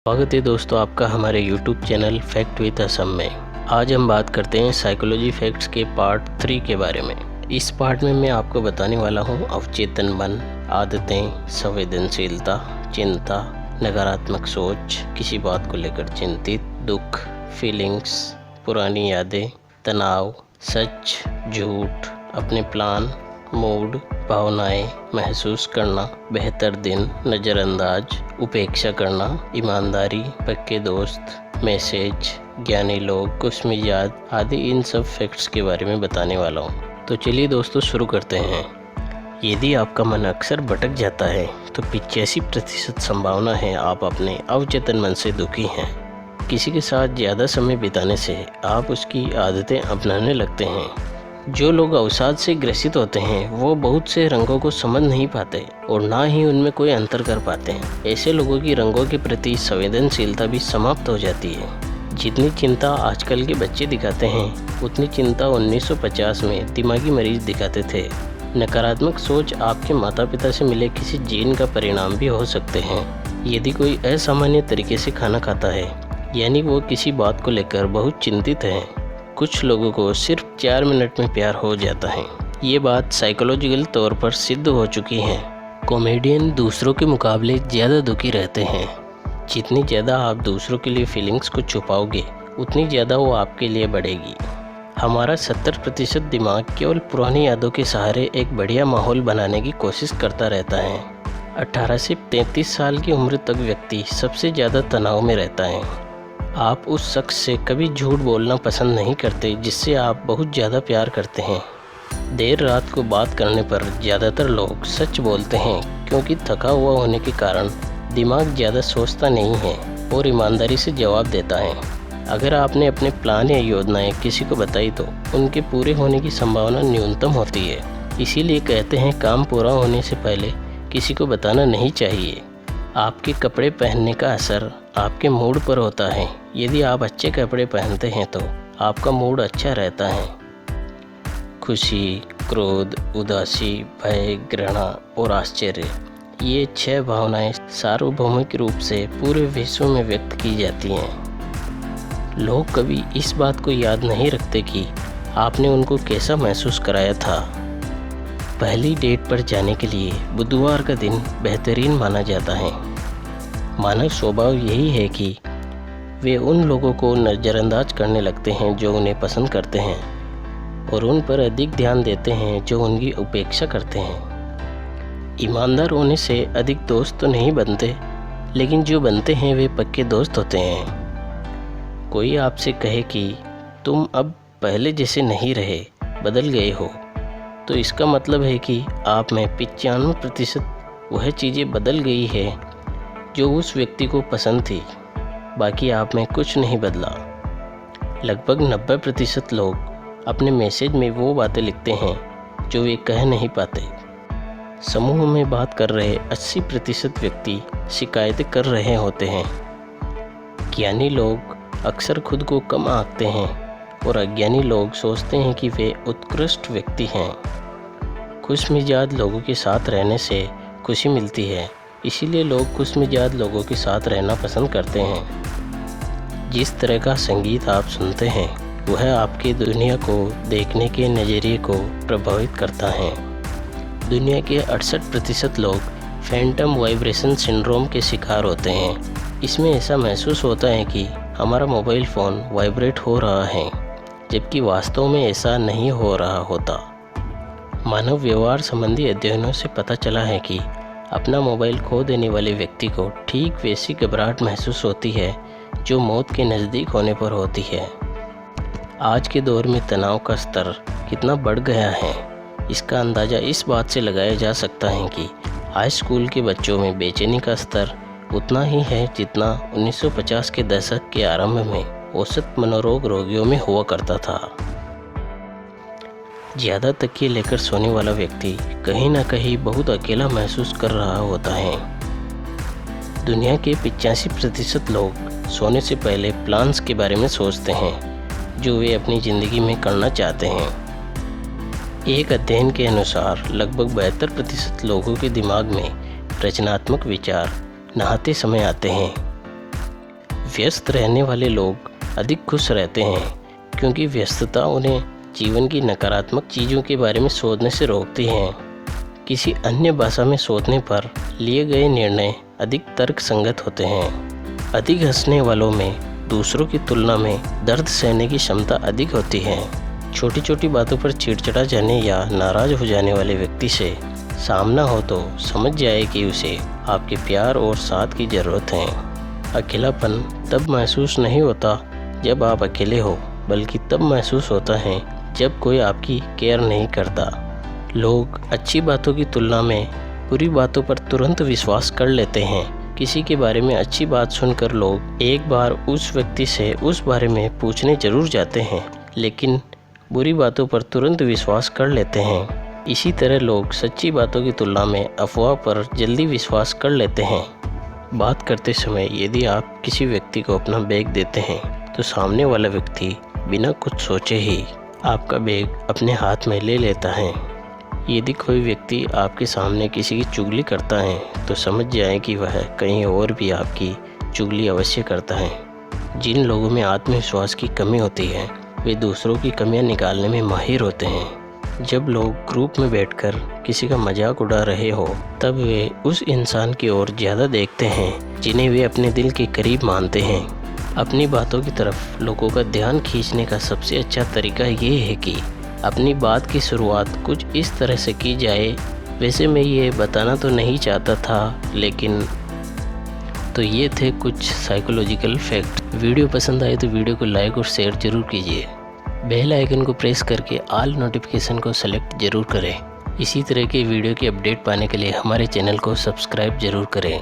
स्वागत है दोस्तों आपका हमारे YouTube channel fact with Assam में। आज हम बात करते हैं साइकोलॉजी फैक्ट्स के पार्ट 3 के बारे में। इस पार्ट में मैं आपको बताने वाला हूँ अवचेतन मन, आदतें, संवेदनशीलता, चिंता, नकारात्मक सोच, किसी बात को लेकर चिंतित, दुख, फीलिंग्स, पुरानी यादें, तनाव, सच, झूठ, अपने प्लान, मूड, भावनाएं, महसूस करना, बेहतर दिन, नज़रअंदाज, उपेक्षा करना, ईमानदारी, पक्के दोस्त, मैसेज, ज्ञानी लोग, खुशमिजाज आदि इन सब फैक्ट्स के बारे में बताने वाला हूँ। तो चलिए दोस्तों शुरू करते हैं। यदि आपका मन अक्सर भटक जाता है तो 85% संभावना है आप अपने अवचेतन मन से दुखी हैं। किसी के साथ ज़्यादा समय बिताने से आप उसकी आदतें अपनाने लगते हैं। जो लोग अवसाद से ग्रसित होते हैं वो बहुत से रंगों को समझ नहीं पाते और ना ही उनमें कोई अंतर कर पाते हैं। ऐसे लोगों की रंगों के प्रति संवेदनशीलता भी समाप्त हो जाती है। जितनी चिंता आजकल के बच्चे दिखाते हैं उतनी चिंता 1950 में दिमागी मरीज दिखाते थे। नकारात्मक सोच आपके माता पिता से मिले किसी जीन का परिणाम भी हो सकते हैं। यदि कोई असामान्य तरीके से खाना खाता है यानी वो किसी बात को लेकर बहुत चिंतित है। कुछ लोगों को सिर्फ 4 मिनट में प्यार हो जाता है। ये बात साइकोलॉजिकल तौर पर सिद्ध हो चुकी है। कॉमेडियन दूसरों के मुकाबले ज़्यादा दुखी रहते हैं। जितनी ज़्यादा आप दूसरों के लिए फीलिंग्स को छुपाओगे उतनी ज़्यादा वो आपके लिए बढ़ेगी। हमारा 70% दिमाग केवल पुरानी यादों के सहारे एक बढ़िया माहौल बनाने की कोशिश करता रहता है। 18 से 33 साल की उम्र तक व्यक्ति सबसे ज़्यादा तनाव में रहता है। आप उस शख्स से कभी झूठ बोलना पसंद नहीं करते जिससे आप बहुत ज़्यादा प्यार करते हैं। देर रात को बात करने पर ज़्यादातर लोग सच बोलते हैं क्योंकि थका हुआ होने के कारण दिमाग ज़्यादा सोचता नहीं है और ईमानदारी से जवाब देता है। अगर आपने अपने प्लान या योजनाएं किसी को बताई तो उनके पूरे होने की संभावना न्यूनतम होती है। इसीलिए कहते हैं काम पूरा होने से पहले किसी को बताना नहीं चाहिए। आपके कपड़े पहनने का असर आपके मूड पर होता है। यदि आप अच्छे कपड़े पहनते हैं तो आपका मूड अच्छा रहता है। खुशी, क्रोध, उदासी, भय, घृणा और आश्चर्य, ये 6 भावनाएं सार्वभौमिक रूप से पूरे विश्व में व्यक्त की जाती हैं। लोग कभी इस बात को याद नहीं रखते कि आपने उनको कैसा महसूस कराया था। पहली डेट पर जाने के लिए बुधवार का दिन बेहतरीन माना जाता है। मानव स्वभाव यही है कि वे उन लोगों को नज़रअंदाज करने लगते हैं जो उन्हें पसंद करते हैं और उन पर अधिक ध्यान देते हैं जो उनकी उपेक्षा करते हैं। ईमानदार होने से अधिक दोस्त तो नहीं बनते, लेकिन जो बनते हैं वे पक्के दोस्त होते हैं। कोई आपसे कहे कि तुम अब पहले जैसे नहीं रहे, बदल गए हो, तो इसका मतलब है कि आप में 95% वह चीज़ें बदल गई है जो उस व्यक्ति को पसंद थी। बाकी आप में कुछ नहीं बदला। लगभग 90% लोग अपने मैसेज में वो बातें लिखते हैं जो वे कह नहीं पाते। समूह में बात कर रहे 80% व्यक्ति शिकायतें कर रहे होते हैं। ज्ञानी लोग अक्सर खुद को कम आंकते हैं और अज्ञानी लोग सोचते हैं कि वे उत्कृष्ट व्यक्ति हैं। खुशमिजाज लोगों के साथ रहने से खुशी मिलती है, इसीलिए लोग खुशमिजाज लोगों के साथ रहना पसंद करते हैं। जिस तरह का संगीत आप सुनते हैं वह आपकी दुनिया को देखने के नज़रिए को प्रभावित करता है। दुनिया के 68% लोग फैंटम वाइब्रेशन सिंड्रोम के शिकार होते हैं। इसमें ऐसा महसूस होता है कि हमारा मोबाइल फ़ोन वाइब्रेट हो रहा है, जबकि वास्तव में ऐसा नहीं हो रहा होता। मानव व्यवहार संबंधी अध्ययनों से पता चला है कि अपना मोबाइल खो देने वाले व्यक्ति को ठीक वैसी घबराहट महसूस होती है जो मौत के नज़दीक होने पर होती है। आज के दौर में तनाव का स्तर कितना बढ़ गया है इसका अंदाज़ा इस बात से लगाया जा सकता है कि हाई स्कूल के बच्चों में बेचैनी का स्तर उतना ही है जितना 1950 के दशक के आरंभ में औसत मनोरोग रोगियों में हुआ करता था। ज़्यादा तकिए लेकर सोने वाला व्यक्ति कहीं ना कहीं बहुत अकेला महसूस कर रहा होता है। दुनिया के 85% लोग सोने से पहले प्लान्स के बारे में सोचते हैं जो वे अपनी ज़िंदगी में करना चाहते हैं। एक अध्ययन के अनुसार लगभग 72% लोगों के दिमाग में रचनात्मक विचार नहाते समय आते हैं। व्यस्त रहने वाले लोग अधिक खुश रहते हैं क्योंकि व्यस्तता उन्हें जीवन की नकारात्मक चीज़ों के बारे में सोचने से रोकती है। किसी अन्य भाषा में सोचने पर लिए गए निर्णय अधिक तर्कसंगत होते हैं। अधिक हंसने वालों में दूसरों की तुलना में दर्द सहने की क्षमता अधिक होती है। छोटी छोटी बातों पर चिड़चिड़ा जाने या नाराज़ हो जाने वाले व्यक्ति से सामना हो तो समझ जाए कि उसे आपके प्यार और साथ की ज़रूरत है। अकेलापन तब महसूस नहीं होता जब आप अकेले हो, बल्कि तब महसूस होता है जब कोई आपकी केयर नहीं करता। लोग अच्छी बातों की तुलना में बुरी बातों पर तुरंत विश्वास कर लेते हैं। किसी के बारे में अच्छी बात सुनकर लोग एक बार उस व्यक्ति से उस बारे में पूछने जरूर जाते हैं, लेकिन बुरी बातों पर तुरंत विश्वास कर लेते हैं। इसी तरह लोग सच्ची बातों की तुलना में अफवाह पर जल्दी विश्वास कर लेते हैं। बात करते समय यदि आप किसी व्यक्ति को अपना बैग देते हैं तो सामने वाला व्यक्ति बिना कुछ सोचे ही आपका बैग अपने हाथ में ले लेता है। यदि कोई व्यक्ति आपके सामने किसी की चुगली करता है तो समझ जाएं कि वह कहीं और भी आपकी चुगली अवश्य करता है। जिन लोगों में आत्मविश्वास की कमी होती है वे दूसरों की कमियां निकालने में माहिर होते हैं। जब लोग ग्रुप में बैठकर किसी का मजाक उड़ा रहे हो तब वे उस इंसान की ओर ज़्यादा देखते हैं जिन्हें वे अपने दिल के करीब मानते हैं। अपनी बातों की तरफ लोगों का ध्यान खींचने का सबसे अच्छा तरीका ये है कि अपनी बात की शुरुआत कुछ इस तरह से की जाए, वैसे मैं ये बताना तो नहीं चाहता था, लेकिन तो ये थे कुछ साइकोलॉजिकल फैक्ट। वीडियो पसंद आए तो वीडियो को लाइक और शेयर जरूर कीजिए। बेल आइकन को प्रेस करके ऑल नोटिफिकेशन को सेलेक्ट जरूर करें। इसी तरह के वीडियो की अपडेट पाने के लिए हमारे चैनल को सब्सक्राइब जरूर करें।